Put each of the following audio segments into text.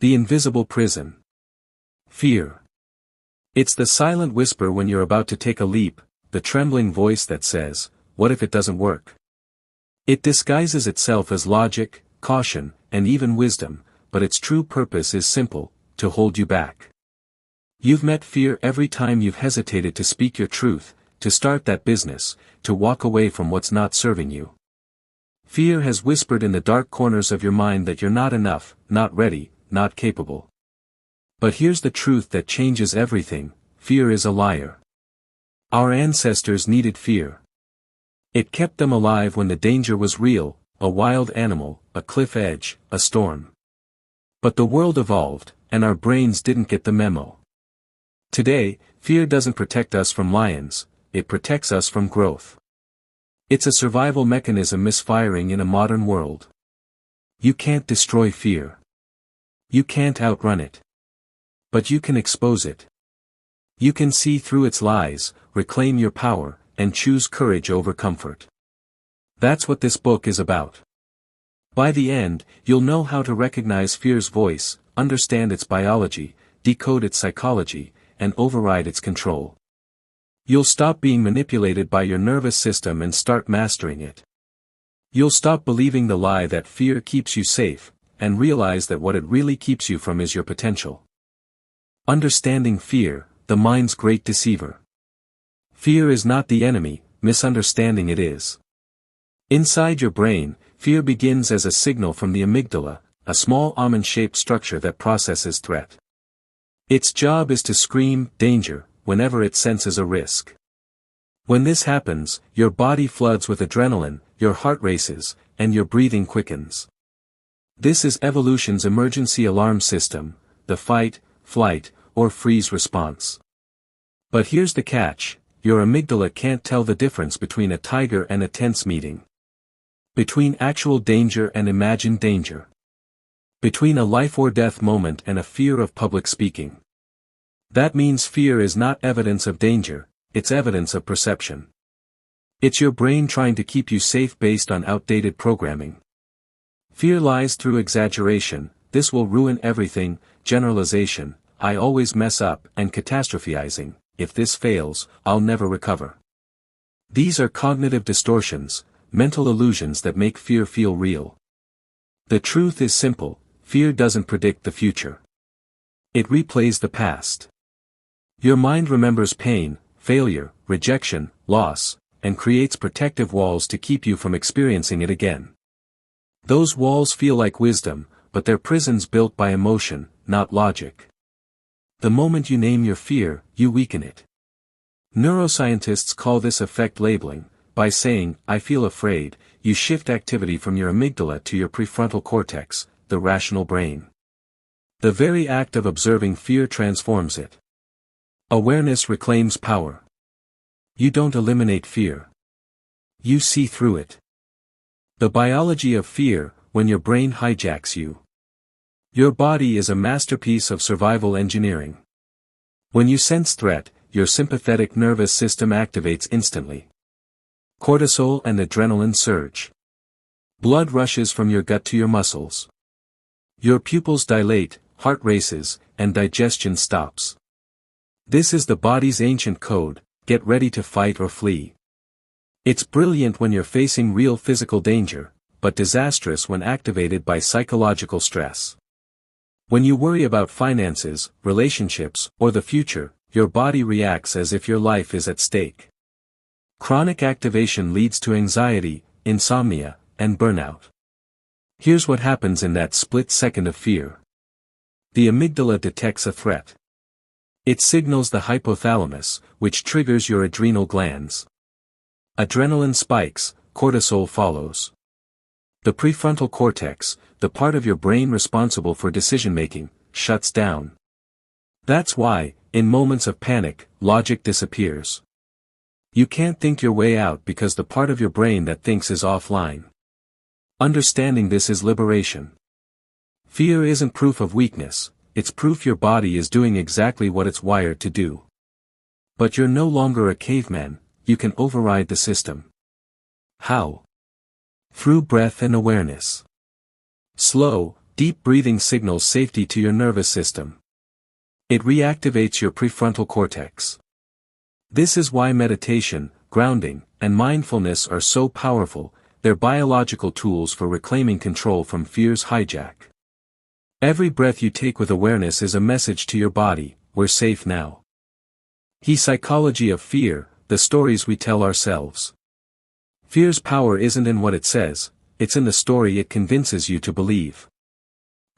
The invisible prison. Fear. It's the silent whisper when you're about to take a leap, the trembling voice that says, "What if it doesn't work?" It disguises itself as logic, caution, and even wisdom, but its true purpose is simple: to hold you back. You've met fear every time you've hesitated to speak your truth, to start that business, to walk away from what's not serving you. Fear has whispered in the dark corners of your mind that you're not enough, not ready, not capable. But here's the truth that changes everything: fear is a liar. Our ancestors needed fear. It kept them alive when the danger was real, a wild animal, a cliff edge, a storm. But the world evolved, and our brains didn't get the memo. Today, fear doesn't protect us from lions, it protects us from growth. It's a survival mechanism misfiring in a modern world. You can't destroy fear. You can't outrun it. But you can expose it. You can see through its lies, reclaim your power, and choose courage over comfort. That's what this book is about. By the end, you'll know how to recognize fear's voice, understand its biology, decode its psychology, and override its control. You'll stop being manipulated by your nervous system and start mastering it. You'll stop believing the lie that fear keeps you safe, and realize that what it really keeps you from is your potential. Understanding fear, the mind's great deceiver. Fear is not the enemy, misunderstanding it is. Inside your brain, fear begins as a signal from the amygdala, a small almond-shaped structure that processes threat. Its job is to scream, "danger," whenever it senses a risk. When this happens, your body floods with adrenaline, your heart races, and your breathing quickens. This is evolution's emergency alarm system, the fight, flight, or freeze response. But here's the catch: your amygdala can't tell the difference between a tiger and a tense meeting. Between actual danger and imagined danger. Between a life-or-death moment and a fear of public speaking. That means fear is not evidence of danger, it's evidence of perception. It's your brain trying to keep you safe based on outdated programming. Fear lies through exaggeration: "This will ruin everything," generalization, "I always mess up," and catastrophizing: "If this fails, I'll never recover." These are cognitive distortions, mental illusions that make fear feel real. The truth is simple: fear doesn't predict the future. It replays the past. Your mind remembers pain, failure, rejection, loss, and creates protective walls to keep you from experiencing it again. Those walls feel like wisdom, but they're prisons built by emotion, not logic. The moment you name your fear, you weaken it. Neuroscientists call this effect labeling. By saying, "I feel afraid," you shift activity from your amygdala to your prefrontal cortex, the rational brain. The very act of observing fear transforms it. Awareness reclaims power. You don't eliminate fear. You see through it. The biology of fear: when your brain hijacks you. Your body is a masterpiece of survival engineering. When you sense threat, your sympathetic nervous system activates instantly. Cortisol and adrenaline surge. Blood rushes from your gut to your muscles. Your pupils dilate, heart races, and digestion stops. This is the body's ancient code: get ready to fight or flee. It's brilliant when you're facing real physical danger, but disastrous when activated by psychological stress. When you worry about finances, relationships, or the future, your body reacts as if your life is at stake. Chronic activation leads to anxiety, insomnia, and burnout. Here's what happens in that split second of fear. The amygdala detects a threat. It signals the hypothalamus, which triggers your adrenal glands. Adrenaline spikes, cortisol follows. The prefrontal cortex, the part of your brain responsible for decision-making, shuts down. That's why, in moments of panic, logic disappears. You can't think your way out because the part of your brain that thinks is offline. Understanding this is liberation. Fear isn't proof of weakness, it's proof your body is doing exactly what it's wired to do. But you're no longer a caveman, you can override the system. How? Through breath and awareness. Slow, deep breathing signals safety to your nervous system. It reactivates your prefrontal cortex. This is why meditation, grounding, and mindfulness are so powerful. They're biological tools for reclaiming control from fear's hijack. Every breath you take with awareness is a message to your body, we're safe now. The psychology of fear, the stories we tell ourselves. Fear's power isn't in what it says, it's in the story it convinces you to believe.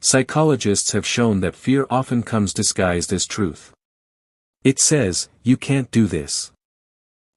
Psychologists have shown that fear often comes disguised as truth. It says, you can't do this.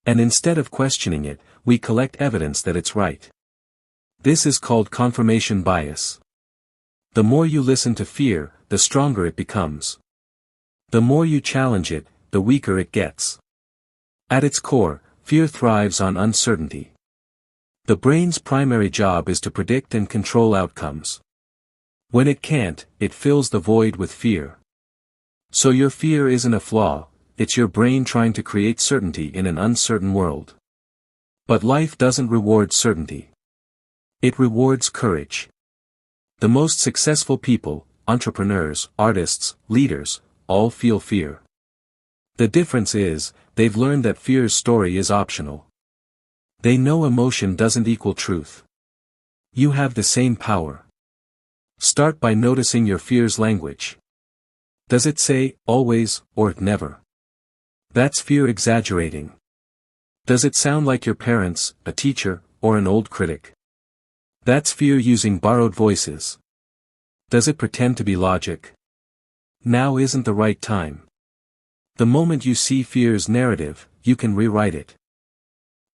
And instead of questioning it, we collect evidence that it's right. This is called confirmation bias. The more you listen to fear, the stronger it becomes. The more you challenge it, the weaker it gets. At its core, fear thrives on uncertainty. The brain's primary job is to predict and control outcomes. When it can't, it fills the void with fear. So your fear isn't a flaw, it's your brain trying to create certainty in an uncertain world. But life doesn't reward certainty. It rewards courage. The most successful people, entrepreneurs, artists, leaders, all feel fear. The difference is, they've learned that fear's story is optional. They know emotion doesn't equal truth. You have the same power. Start by noticing your fear's language. Does it say, always, or never? That's fear exaggerating. Does it sound like your parents, a teacher, or an old critic? That's fear using borrowed voices. Does it pretend to be logic? Now isn't the right time. The moment you see fear's narrative, you can rewrite it.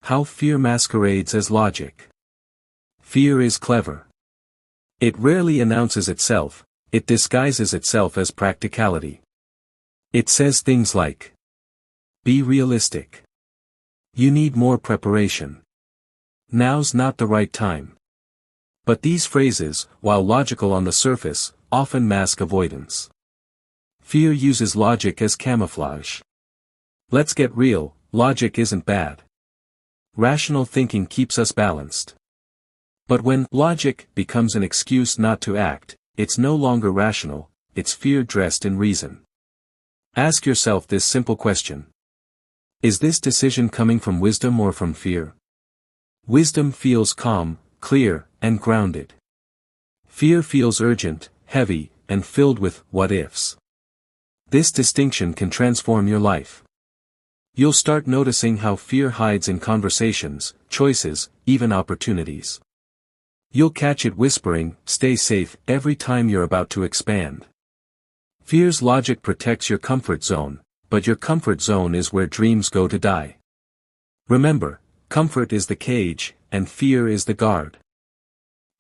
How fear masquerades as logic. Fear is clever. It rarely announces itself, it disguises itself as practicality. It says things like, be realistic. You need more preparation. Now's not the right time. But these phrases, while logical on the surface, often mask avoidance. Fear uses logic as camouflage. Let's get real, logic isn't bad. Rational thinking keeps us balanced. But when logic becomes an excuse not to act, it's no longer rational, it's fear dressed in reason. Ask yourself this simple question. Is this decision coming from wisdom or from fear? Wisdom feels calm, clear, and grounded. Fear feels urgent, heavy, and filled with what-ifs. This distinction can transform your life. You'll start noticing how fear hides in conversations, choices, even opportunities. You'll catch it whispering, stay safe, every time you're about to expand. Fear's logic protects your comfort zone, but your comfort zone is where dreams go to die. Remember, comfort is the cage, and fear is the guard.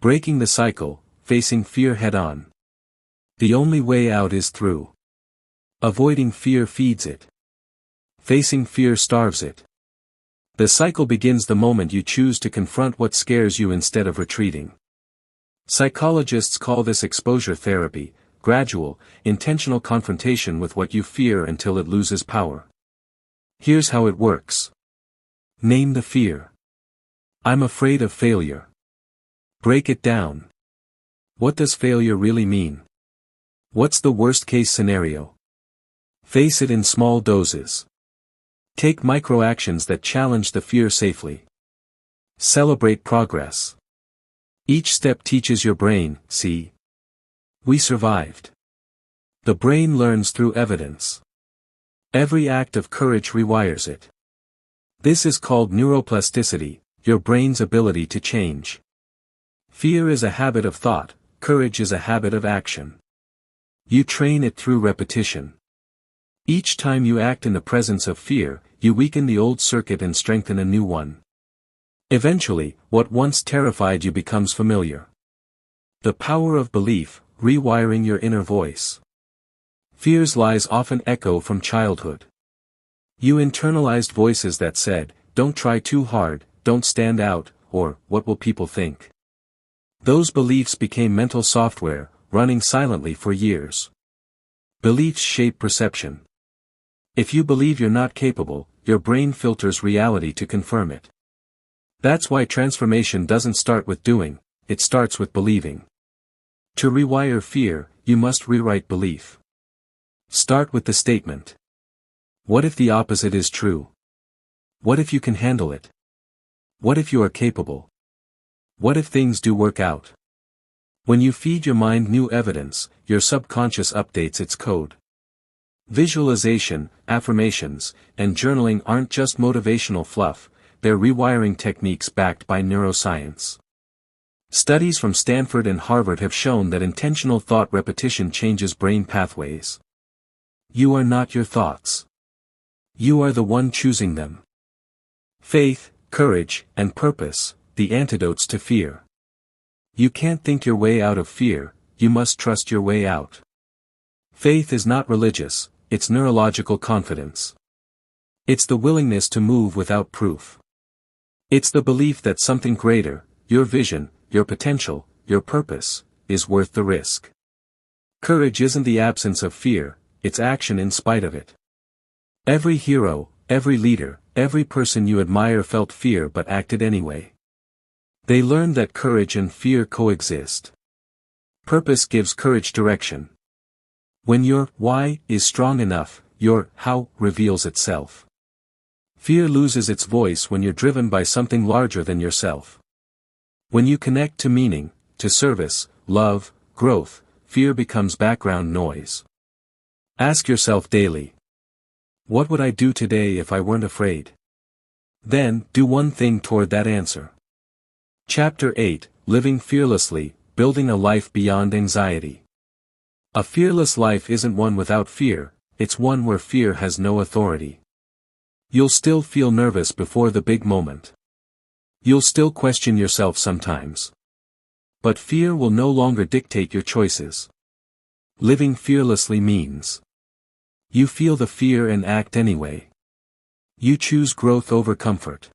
Breaking the cycle, facing fear head-on. The only way out is through. Avoiding fear feeds it. Facing fear starves it. The cycle begins the moment you choose to confront what scares you instead of retreating. Psychologists call this exposure therapy, gradual, intentional confrontation with what you fear until it loses power. Here's how it works. Name the fear. I'm afraid of failure. Break it down. What does failure really mean? What's the worst-case scenario? Face it in small doses. Take micro-actions that challenge the fear safely. Celebrate progress. Each step teaches your brain, see? We survived. The brain learns through evidence. Every act of courage rewires it. This is called neuroplasticity, your brain's ability to change. Fear is a habit of thought, courage is a habit of action. You train it through repetition. Each time you act in the presence of fear, you weaken the old circuit and strengthen a new one. Eventually, what once terrified you becomes familiar. The power of belief, rewiring your inner voice. Fear's lies often echo from childhood. You internalized voices that said, don't try too hard, don't stand out, or, what will people think? Those beliefs became mental software, running silently for years. Beliefs shape perception. If you believe you're not capable, your brain filters reality to confirm it. That's why transformation doesn't start with doing, it starts with believing. To rewire fear, you must rewrite belief. Start with the statement. What if the opposite is true? What if you can handle it? What if you are capable? What if things do work out? When you feed your mind new evidence, your subconscious updates its code. Visualization, affirmations, and journaling aren't just motivational fluff, they're rewiring techniques backed by neuroscience. Studies from Stanford and Harvard have shown that intentional thought repetition changes brain pathways. You are not your thoughts. You are the one choosing them. Faith, courage, and purpose, the antidotes to fear. You can't think your way out of fear, you must trust your way out. Faith is not religious, it's neurological confidence. It's the willingness to move without proof. It's the belief that something greater, your vision, your potential, your purpose, is worth the risk. Courage isn't the absence of fear, it's action in spite of it. Every hero, every leader, every person you admire felt fear but acted anyway. They learned that courage and fear coexist. Purpose gives courage direction. When your why is strong enough, your how reveals itself. Fear loses its voice when you're driven by something larger than yourself. When you connect to meaning, to service, love, growth, fear becomes background noise. Ask yourself daily. What would I do today if I weren't afraid? Then, do one thing toward that answer. Chapter 8, Living Fearlessly, Building a Life Beyond Anxiety. A fearless life isn't one without fear, it's one where fear has no authority. You'll still feel nervous before the big moment. You'll still question yourself sometimes. But fear will no longer dictate your choices. Living fearlessly means you feel the fear and act anyway. You choose growth over comfort.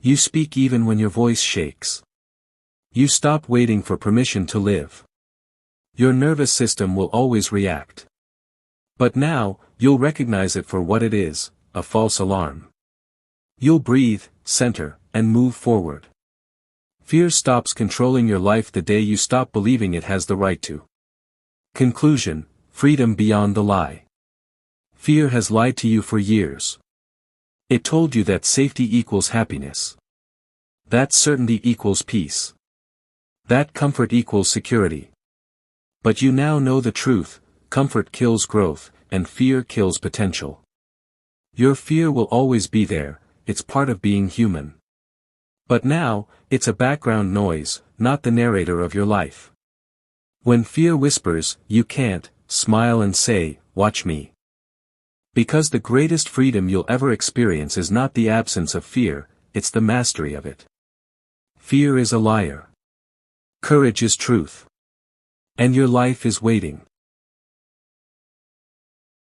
You speak even when your voice shakes. You stop waiting for permission to live. Your nervous system will always react. But now, you'll recognize it for what it is, a false alarm. You'll breathe, center, and move forward. Fear stops controlling your life the day you stop believing it has the right to. Conclusion, freedom beyond the lie. Fear has lied to you for years. It told you that safety equals happiness. That certainty equals peace. That comfort equals security. But you now know the truth, comfort kills growth, and fear kills potential. Your fear will always be there, it's part of being human. But now, it's a background noise, not the narrator of your life. When fear whispers, you can't, smile and say, watch me. Because the greatest freedom you'll ever experience is not the absence of fear, it's the mastery of it. Fear is a liar. Courage is truth. And your life is waiting.